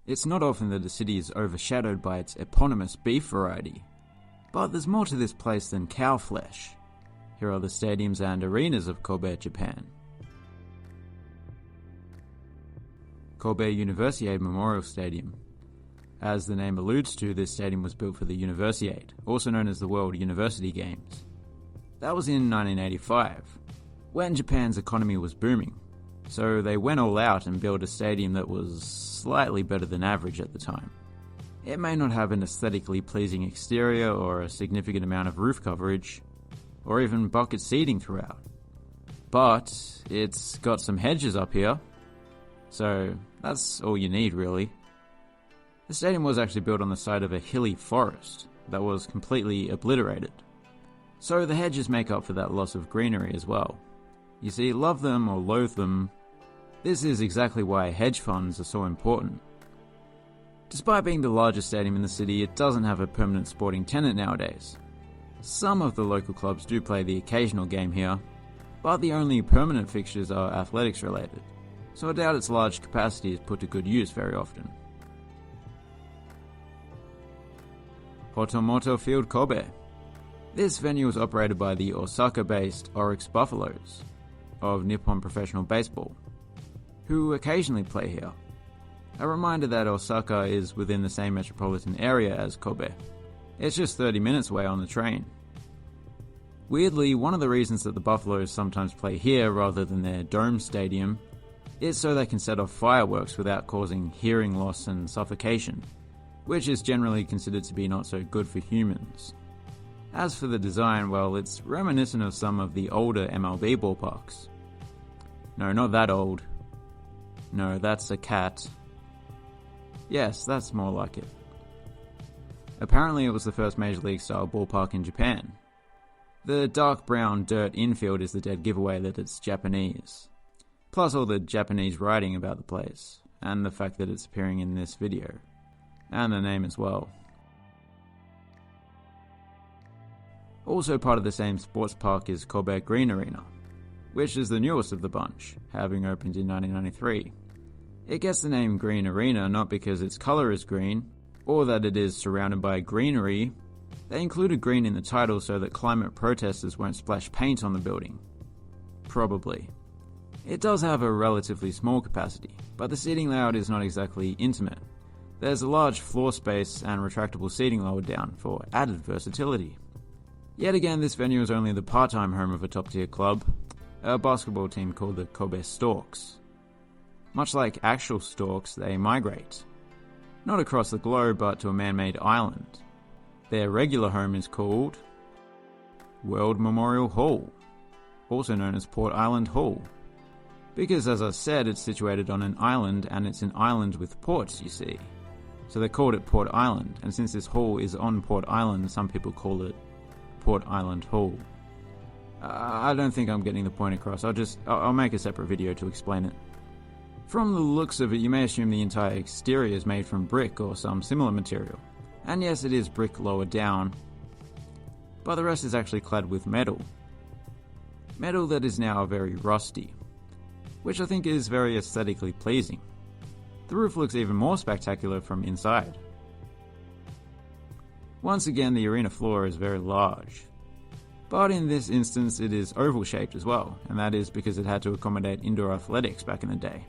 It's not often that a city is overshadowed by its eponymous beef variety. But there's more to this place than cow flesh. Here are the stadiums and arenas of Kobe, Japan. Kobe Universiade Memorial Stadium. As the name alludes to, this stadium was built for the Universiade, also known as the World University Games. That was in 1985, when Japan's economy was booming, so they went all out and built a stadium that was slightly better than average at the time. It may not have an aesthetically pleasing exterior or a significant amount of roof coverage, or even bucket seating throughout, but it's got some hedges up here, so that's all you need really. The stadium was actually built on the side of a hilly forest that was completely obliterated, so the hedges make up for that loss of greenery as well. You see, love them or loathe them, this is exactly why hedge funds are so important. Despite being the largest stadium in the city, it doesn't have a permanent sporting tenant nowadays. Some of the local clubs do play the occasional game here, but the only permanent fixtures are athletics related, so I doubt its large capacity is put to good use very often. Moto Field Kobe. This venue is operated by the Osaka-based Oryx Buffaloes of Nippon Professional Baseball, who occasionally play here. A reminder that Osaka is within the same metropolitan area as Kobe. It's just 30 minutes away on the train. Weirdly, one of the reasons that the Buffaloes sometimes play here rather than their dome stadium is so they can set off fireworks without causing hearing loss and suffocation, which is generally considered to be not so good for humans. As for the design, well, it's reminiscent of some of the older MLB ballparks. No, not that old. No, that's a cat. Yes, that's more like it. Apparently it was the first Major League style ballpark in Japan. The dark brown dirt infield is the dead giveaway that it's Japanese. Plus all the Japanese writing about the place, and the fact that it's appearing in this video. And the name as well. Also part of the same sports park is Kobe Green Arena, which is the newest of the bunch, having opened in 1993. It gets the name Green Arena not because its colour is green, or that it is surrounded by greenery. They included green in the title so that climate protesters won't splash paint on the building. Probably. It does have a relatively small capacity, but the seating layout is not exactly intimate. There's a large floor space and retractable seating lowered down for added versatility. Yet again, this venue is only the part-time home of a top-tier club, a basketball team called the Kobe Storks. Much like actual storks, they migrate. Not across the globe, but to a man-made island. Their regular home is called World Memorial Hall, also known as Port Island Hall. Because, as I said, it's situated on an island, and it's an island with ports, you see. So they called it Port Island, and since this hall is on Port Island, some people call it Port Island Hall. I don't think I'm getting the point across. I'll make a separate video to explain it. From the looks of it, you may assume the entire exterior is made from brick or some similar material. And yes, it is brick lower down, but the rest is actually clad with metal. Metal that is now very rusty, which I think is very aesthetically pleasing. The roof looks even more spectacular from inside. Once again, the arena floor is very large, but in this instance it is oval shaped as well, and that is because it had to accommodate indoor athletics back in the day.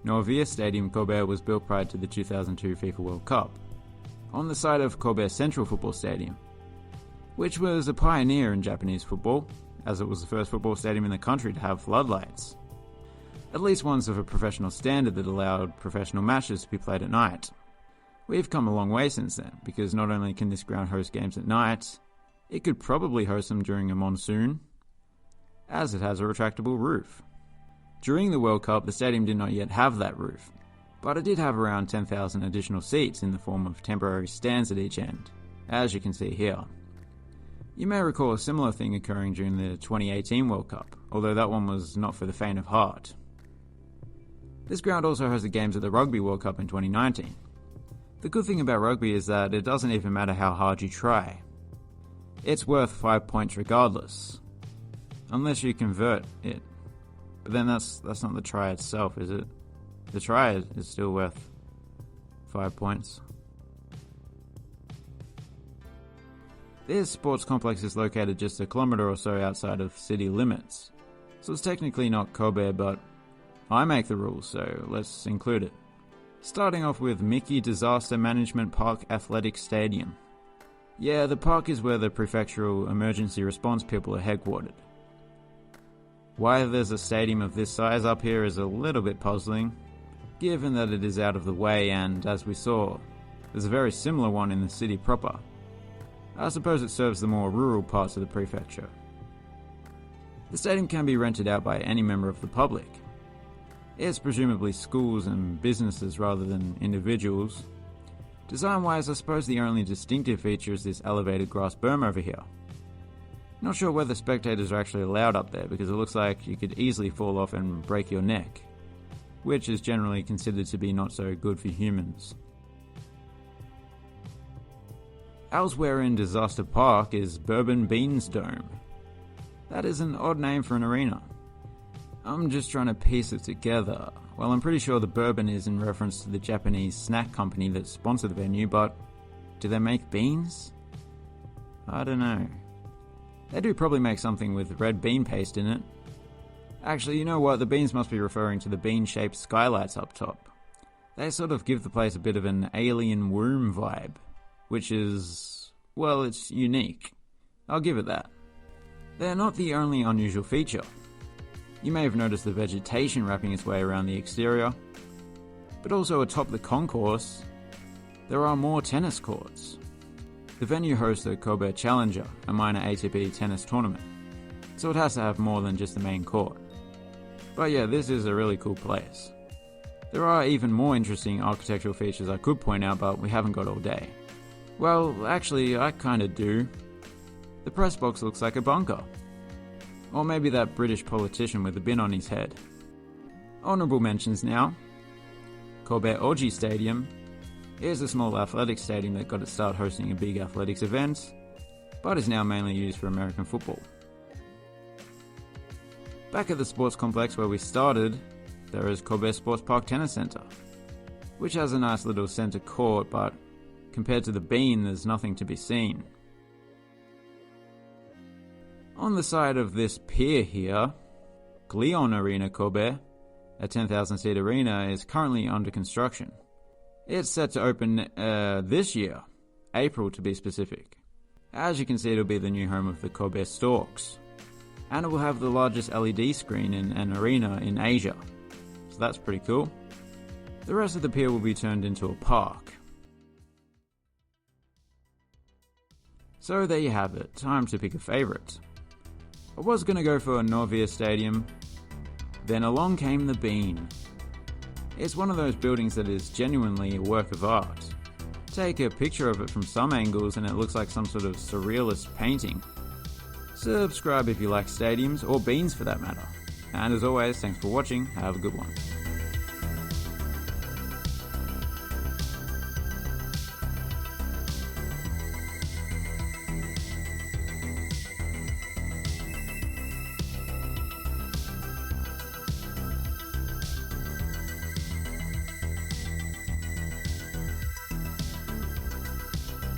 Norva Stadium Kobe was built prior to the 2002 FIFA World Cup, on the site of Kobe Central Football Stadium, which was a pioneer in Japanese football, as it was the first football stadium in the country to have floodlights. At least ones of a professional standard that allowed professional matches to be played at night. We've come a long way since then, because not only can this ground host games at night, it could probably host them during a monsoon, as it has a retractable roof. During the World Cup, the stadium did not yet have that roof, but it did have around 10,000 additional seats in the form of temporary stands at each end, as you can see here. You may recall a similar thing occurring during the 2018 World Cup, although that one was not for the faint of heart. This ground also hosted games at the Rugby World Cup in 2019. The good thing about rugby is that it doesn't even matter how hard you try. It's worth 5 points regardless, unless you convert it. But then that's not the try itself, is it? The try is still worth 5 points. This sports complex is located just a kilometre or so outside of city limits, so it's technically not Kobe, but I make the rules, so let's include it. Starting off with Miki Disaster Management Park Athletic Stadium. Yeah, the park is where the prefectural emergency response people are headquartered. Why there's a stadium of this size up here is a little bit puzzling, given that it is out of the way and, as we saw, there's a very similar one in the city proper. I suppose it serves the more rural parts of the prefecture. The stadium can be rented out by any member of the public. It's presumably schools and businesses rather than individuals. Design-wise, I suppose the only distinctive feature is this elevated grass berm over here. Not sure whether spectators are actually allowed up there because it looks like you could easily fall off and break your neck, which is generally considered to be not so good for humans. Elsewhere in Disaster Park is Bourbon Beans Dome. That is an odd name for an arena. I'm just trying to piece it together. Well, I'm pretty sure the bourbon is in reference to the Japanese snack company that sponsored the venue, but do they make beans? I don't know. They do probably make something with red bean paste in it. Actually, you know what? The beans must be referring to the bean-shaped skylights up top. They sort of give the place a bit of an alien womb vibe, which is, well, it's unique. I'll give it that. They're not the only unusual feature. You may have noticed the vegetation wrapping its way around the exterior, but also atop the concourse, there are more tennis courts. The venue hosts the Kobe Challenger, a minor ATP tennis tournament, so it has to have more than just the main court. But yeah, this is a really cool place. There are even more interesting architectural features I could point out, but we haven't got all day. Well, actually, I kinda do. The press box looks like a bunker. Or maybe that British politician with a bin on his head. Honourable mentions now. Coob Oi Stadium. Here's a small athletic stadium that got its start hosting a big athletics event, but is now mainly used for American football. Back at the sports complex where we started, there is Kobe Sports Park Tennis Centre, which has a nice little centre court, but compared to the Bean, there's nothing to be seen. On the side of this pier here, Glion Arena Kobe, a 10,000 seat arena, is currently under construction. It's set to open this year, April to be specific. As you can see, it'll be the new home of the Kobe Storks, and it will have the largest LED screen in an arena in Asia, so that's pretty cool. The rest of the pier will be turned into a park. So there you have it, time to pick a favourite. I was going to go for Norva Stadium, then along came the Bean. It's one of those buildings that is genuinely a work of art. Take a picture of it from some angles and it looks like some sort of surrealist painting. Subscribe if you like stadiums, or beans for that matter. And as always, thanks for watching, have a good one.